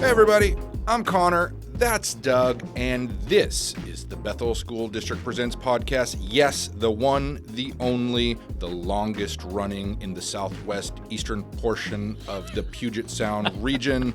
Hey everybody, I'm Connor, that's Doug, and this is the Bethel School District Presents podcast. Yes, the one, the only, the longest running in the southwest eastern portion of the Puget Sound region.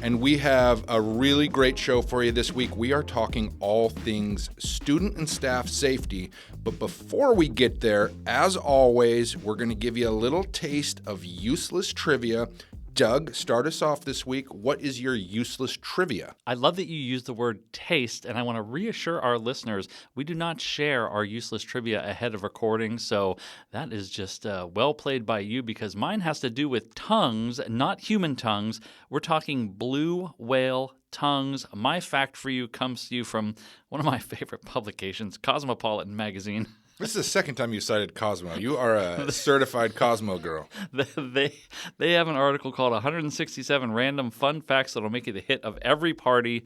And we have a really great show for you this week. We are talking all things student and staff safety. But before we get there, as always, we're going to give you a little taste of useless trivia. Doug, start us off this week. What is your useless trivia? I love that you use the word taste, and I want to reassure our listeners, we do not share our useless trivia ahead of recording, so that is just well played by you because mine has to do with tongues, not human tongues. We're talking blue whale tongues. My fact for you comes to you from one of my favorite publications, Cosmopolitan Magazine. This is the second time you cited Cosmo. You are a certified Cosmo girl. They have an article called 167 Random Fun Facts That'll Make You the Hit of Every Party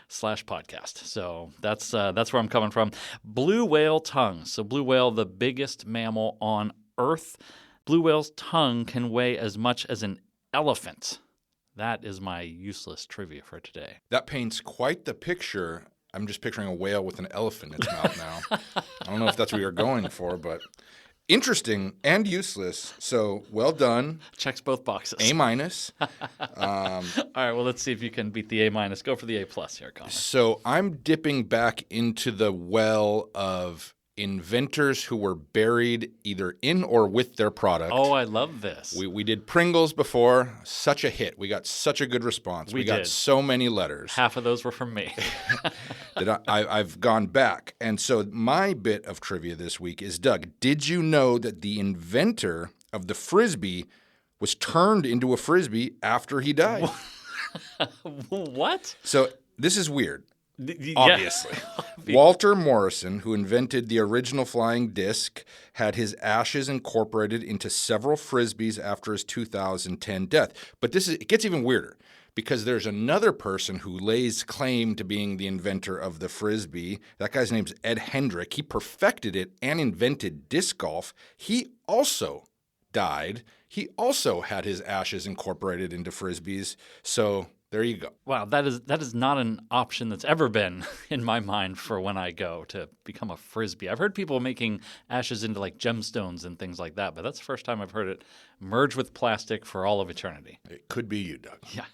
/podcast. So that's where I'm coming from. Blue whale tongue. So blue whale, the biggest mammal on Earth. Blue whale's tongue can weigh as much as an elephant. That is my useless trivia for today. That paints quite the picture. I'm just picturing a whale with an elephant in its mouth now. I don't know if that's what you're going for, but interesting and useless. So well done. Checks both boxes. A-. All right, well, let's see if you can beat the A-. Go for the A+ here, Connor. So I'm dipping back into the well of inventors who were buried either in or with their product. Oh, I love this. We did Pringles before. Such a hit. We got such a good response. We got so many letters. Half of those were from me. that I've gone back. And so my bit of trivia this week is, Doug, did you know that the inventor of the Frisbee was turned into a Frisbee after he died? What? So this is weird. Obviously. Walter Morrison, who invented the original flying disc, had his ashes incorporated into several Frisbees after his 2010 death. But it gets even weirder because there's another person who lays claim to being the inventor of the Frisbee. That guy's name's Ed Hendrick. He perfected it and invented disc golf. He also died. He also had his ashes incorporated into Frisbees. So there you go. Wow, that is not an option that's ever been in my mind for when I go to become a Frisbee. I've heard people making ashes into like gemstones and things like that, but that's the first time I've heard it merge with plastic for all of eternity. It could be you, Doug. Yeah,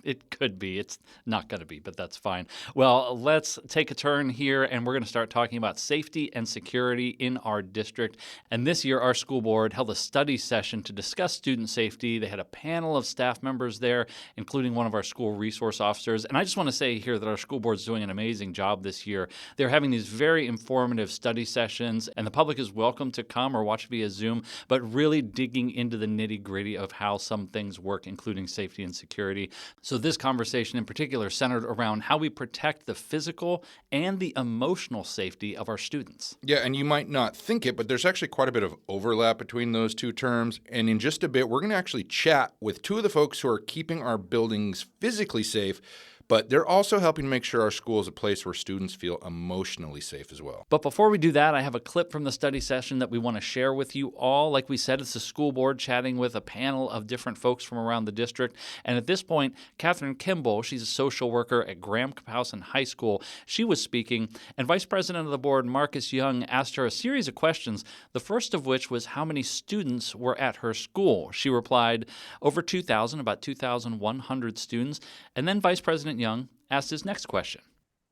it could be. It's not going to be, but that's fine. Well, let's take a turn here, and we're going to start talking about safety and security in our district. And this year, our school board held a study session to discuss student safety. They had a panel of staff members there, including one of our school resource officers. And I just want to say here that our school board is doing an amazing job this year. They're having these very informative study sessions, and the public is welcome to come or watch via Zoom, but really digging into the nitty-gritty of how some things work, including safety and security. So this conversation in particular centered around how we protect the physical and the emotional safety of our students. Yeah, and you might not think it, but there's actually quite a bit of overlap between those two terms. And in just a bit, we're going to actually chat with two of the folks who are keeping our buildings physically safe, but they're also helping make sure our school is a place where students feel emotionally safe as well. But before we do that, I have a clip from the study session that we want to share with you all. Like we said, it's the school board chatting with a panel of different folks from around the district. And at this point, Catherine Kimball, she's a social worker at Graham-Kapowson High School, she was speaking, and Vice President of the board, Marcus Young, asked her a series of questions, the first of which was how many students were at her school. She replied, over 2,000, about 2,100 students. And then Vice President Young asked his next question.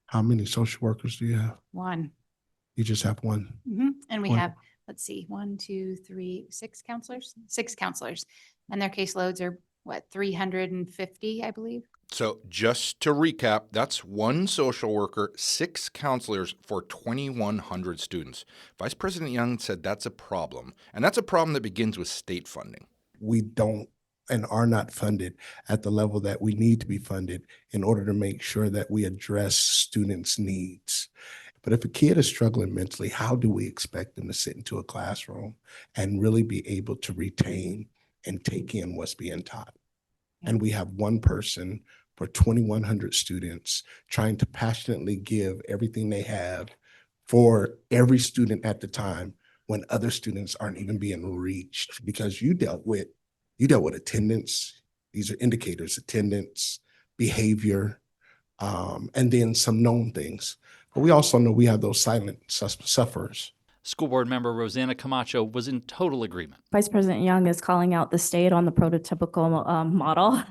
How many social workers do you have? One. You just have one? Mm-hmm. And we One. have, let's see, 1, 2, 3, 6 counselors? 6 counselors. And their caseloads are, 350, I believe? So just to recap, that's one social worker, 6 counselors for 2,100 students. Vice President Young said that's a problem, and that's a problem that begins with state funding. We don't and are not funded at the level that we need to be funded in order to make sure that we address students' needs. But if a kid is struggling mentally, how do we expect them to sit into a classroom and really be able to retain and take in what's being taught? And we have one person for 2,100 students trying to passionately give everything they have for every student at the time when other students aren't even being reached, because you dealt with attendance. These are indicators: attendance, behavior, and then some known things. But we also know we have those silent sufferers. School board member Rosanna Camacho was in total agreement. Vice President Young is calling out the state on the prototypical model.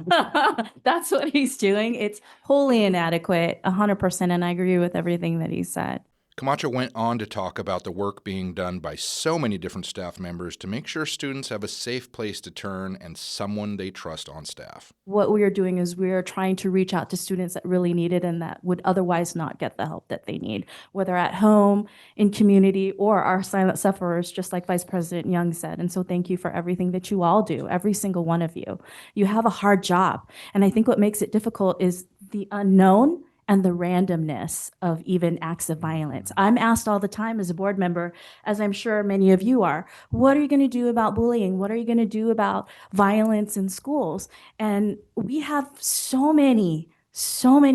That's what he's doing. It's wholly inadequate, 100%, and I agree with everything that he said. Camacho went on to talk about the work being done by so many different staff members to make sure students have a safe place to turn and someone they trust on staff. What we are doing is we are trying to reach out to students that really need it and that would otherwise not get the help that they need, whether at home, in community, or our silent sufferers, just like Vice President Young said. And so thank you for everything that you all do, every single one of you. You have a hard job. And I think what makes it difficult is the unknown and the randomness of even acts of violence. I'm asked all the time as a board member, as I'm sure many of you are, what are you going to do about bullying? What are you going to do about violence in schools? And we have so many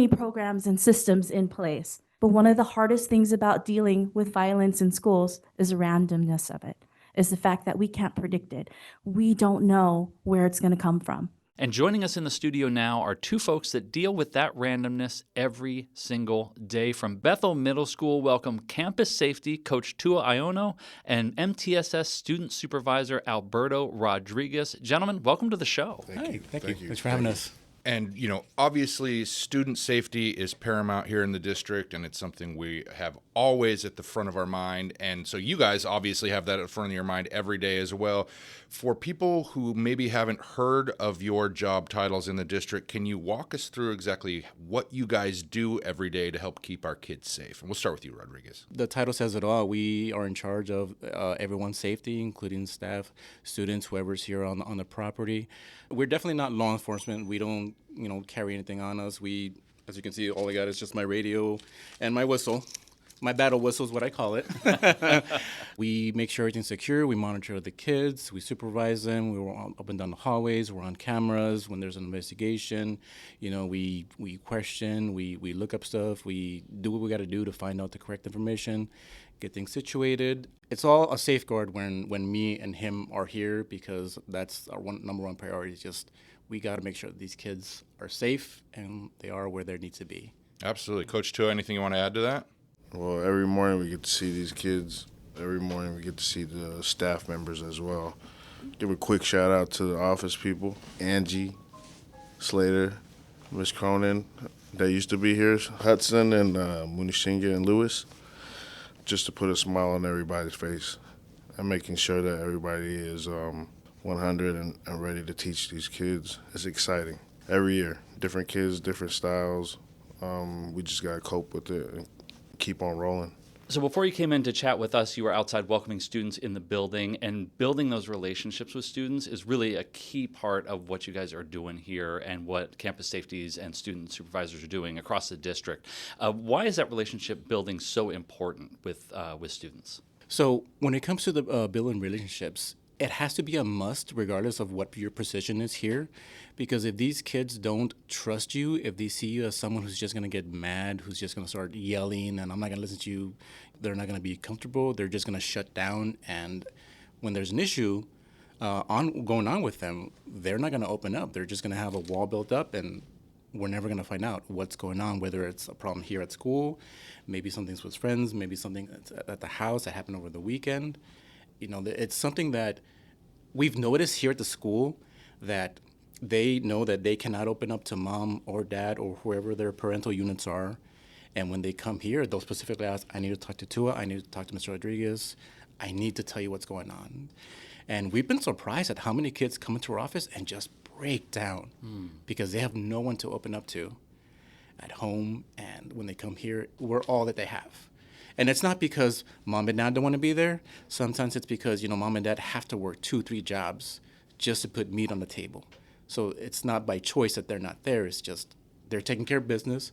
programs and systems in place. But one of the hardest things about dealing with violence in schools is the randomness of it, is the fact that we can't predict it. We don't know where it's going to come from. And joining us in the studio now are two folks that deal with that randomness every single day. From Bethel Middle School, welcome Campus Safety Coach Tua Iono and MTSS Student Supervisor Alberto Rodriguez. Gentlemen, welcome to the show. Thank you. Thanks for having us. And, obviously student safety is paramount here in the district, and it's something we have always at the front of our mind. And so you guys obviously have that at the front of your mind every day as well. For people who maybe haven't heard of your job titles in the district, can you walk us through exactly what you guys do every day to help keep our kids safe? And we'll start with you, Rodriguez. The title says it all. We are in charge of everyone's safety, including staff, students, whoever's here on the property. We're definitely not law enforcement. We don't, carry anything on us. We, as you can see, all I got is just my radio and my whistle. My battle whistle is what I call it. We make sure everything's secure. We monitor the kids. We supervise them. We're up and down the hallways. We're on cameras when there's an investigation. We question. We look up stuff. We do what we got to do to find out the correct information, get things situated. It's all a safeguard when me and him are here, because that's our number one priority. Is just we got to make sure that these kids are safe and they are where they need to be. Absolutely. Coach Tua, anything you want to add to that? Well, every morning we get to see these kids. Every morning we get to see the staff members as well. Give a quick shout out to the office people, Angie, Slater, Miss Cronin, that used to be here, Hudson and Munishinga and Lewis, just to put a smile on everybody's face and making sure that everybody is 100 and ready to teach these kids. It's exciting. Every year, different kids, different styles. We just got to cope with it and keep on rolling. So before you came in to chat with us, you were outside welcoming students in the building, and building those relationships with students is really a key part of what you guys are doing here and what campus safeties and student supervisors are doing across the district. Why is that relationship building so important with students? So when it comes to the building relationships, it has to be a must regardless of what your position is here, because if these kids don't trust you, if they see you as someone who's just going to get mad, who's just going to start yelling and I'm not going to listen to you, they're not going to be comfortable, they're just going to shut down. And when there's an issue going on with them, they're not going to open up. They're just going to have a wall built up, and we're never going to find out what's going on, whether it's a problem here at school, maybe something's with friends, maybe something at the house that happened over the weekend. It's something that we've noticed here at the school, that they know that they cannot open up to mom or dad or whoever their parental units are. And when they come here, they'll specifically ask, I need to talk to Tua, I need to talk to Mr. Rodriguez, I need to tell you what's going on. And we've been surprised at how many kids come into our office and just break down because they have no one to open up to at home. And when they come here, we're all that they have. And it's not because mom and dad don't want to be there. Sometimes it's because, mom and dad have to work 2-3 jobs just to put meat on the table. So it's not by choice that they're not there. It's just they're taking care of business.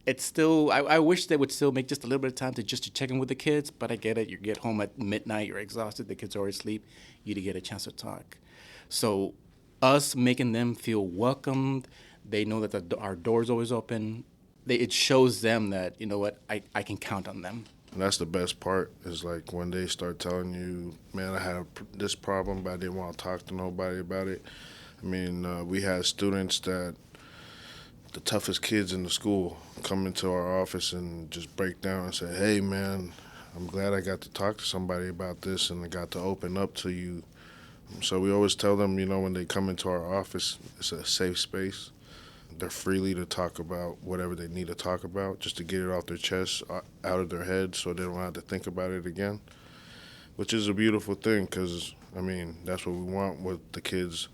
It's still, I wish they would still make just a little bit of time to check in with the kids, but I get it. You get home at midnight, you're exhausted, the kids are already asleep, you get a chance to talk. So us making them feel welcomed, they know that our door's always open. It shows them that, I can count on them. And that's the best part, is like when they start telling you, man, I had this problem, but I didn't want to talk to nobody about it. I mean, we had students that the toughest kids in the school come into our office and just break down and say, hey, man, I'm glad I got to talk to somebody about this and I got to open up to you. So we always tell them, when they come into our office, it's a safe space. They're freely to talk about whatever they need to talk about, just to get it off their chest, out of their head, so they don't have to think about it again, which is a beautiful thing because, that's what we want with the kids,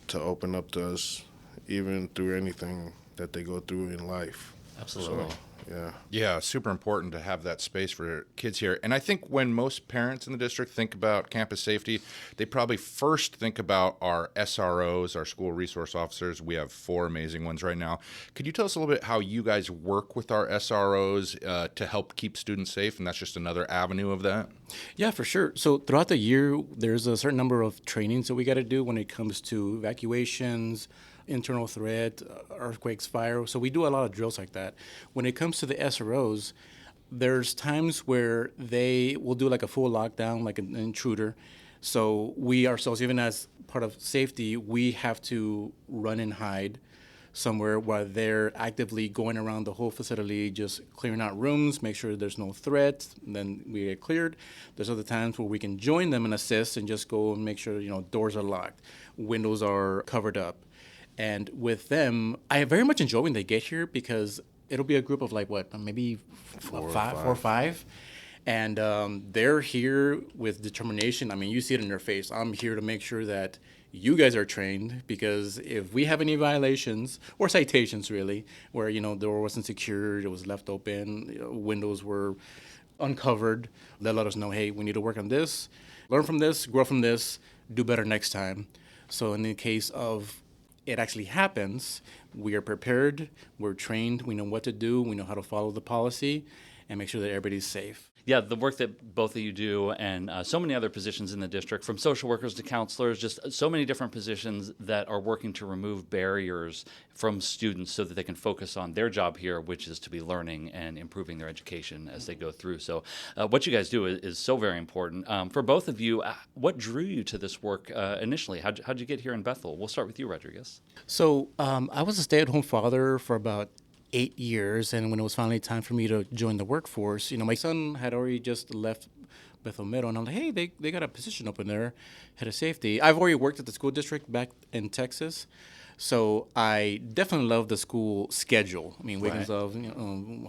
to open up to us, even through anything that they go through in life. Absolutely. So, yeah. Yeah, super important to have that space for kids here. And I think when most parents in the district think about campus safety, they probably first think about our SROs, our school resource officers. We have 4 amazing ones right now. Could you tell us a little bit how you guys work with our SROs to help keep students safe? And that's just another avenue of that. Yeah, for sure. So throughout the year, there's a certain number of trainings that we got to do when it comes to evacuations, internal threat, earthquakes, fire. So we do a lot of drills like that. When it comes to the SROs, there's times where they will do like a full lockdown, like an intruder. So we ourselves, even as part of safety, we have to run and hide somewhere while they're actively going around the whole facility, just clearing out rooms, make sure there's no threat, and then we get cleared. There's other times where we can join them and assist and just go and make sure, doors are locked, windows are covered up. And with them, I very much enjoy when they get here because it'll be a group of maybe four or five. And they're here with determination. You see it in their face. I'm here to make sure that you guys are trained because if we have any violations or citations really, where, the door wasn't secured, it was left open, windows were uncovered, they'll let us know, hey, we need to work on this, learn from this, grow from this, do better next time. So in the case of it actually happens, we are prepared, we're trained, we know what to do, we know how to follow the policy and make sure that everybody's safe. Yeah, the work that both of you do and so many other positions in the district, from social workers to counselors, just so many different positions that are working to remove barriers from students so that they can focus on their job here, which is to be learning and improving their education as they go through. So what you guys do is so very important. For both of you, what drew you to this work initially? How'd you get here in Bethel? We'll start with you, Rodriguez. So I was a stay-at-home father for about 8 years, and when it was finally time for me to join the workforce, my son had already just left Bethel Middle, and I'm like, hey, they got a position open there, head of safety. I've already worked at the school district back in Texas, so I definitely love the school schedule. Weekends off,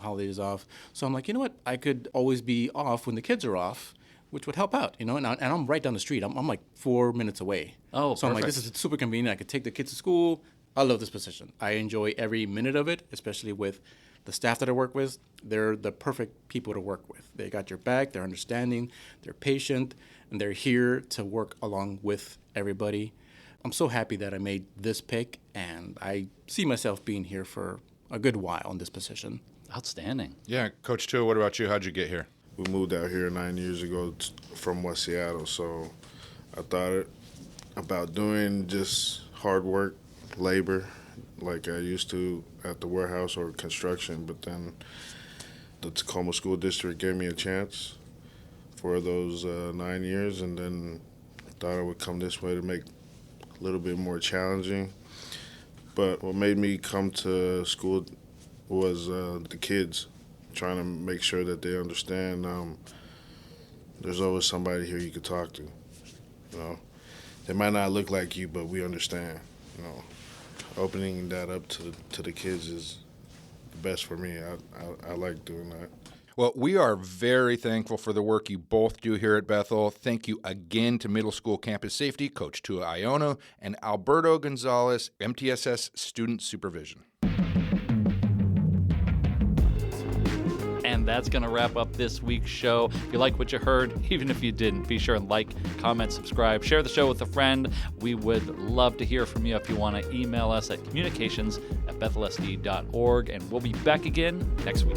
holidays off. So I'm like, you know what, I could always be off when the kids are off, which would help out, and I'm right down the street. I'm like 4 minutes away. Oh, so I'm like, this is super convenient. I could take the kids to school. I love this position. I enjoy every minute of it, especially with the staff that I work with. They're the perfect people to work with. They got your back, they're understanding, they're patient, and they're here to work along with everybody. I'm so happy that I made this pick, and I see myself being here for a good while in this position. Outstanding. Yeah, Coach Tua, what about you? How'd you get here? We moved out here 9 years ago from West Seattle, so I thought about doing just hard work, labor, like I used to at the warehouse or construction, but then the Tacoma School District gave me a chance for those 9 years, and then I thought I would come this way to make it a little bit more challenging. But what made me come to school was the kids, trying to make sure that they understand there's always somebody here you could talk to. They might not look like you, but we understand. Opening that up to the kids is the best for me. I like doing that. Well, we are very thankful for the work you both do here at Bethel. Thank you again to Middle School Campus Safety, Coach Tua Iono, and Alberto Gonzalez, MTSS Student Supervision. And that's going to wrap up this week's show. If you like what you heard, even if you didn't, be sure and like, comment, subscribe, share the show with a friend. We would love to hear from you. If you want to email us at communications@bethelsd.org, and we'll be back again next week.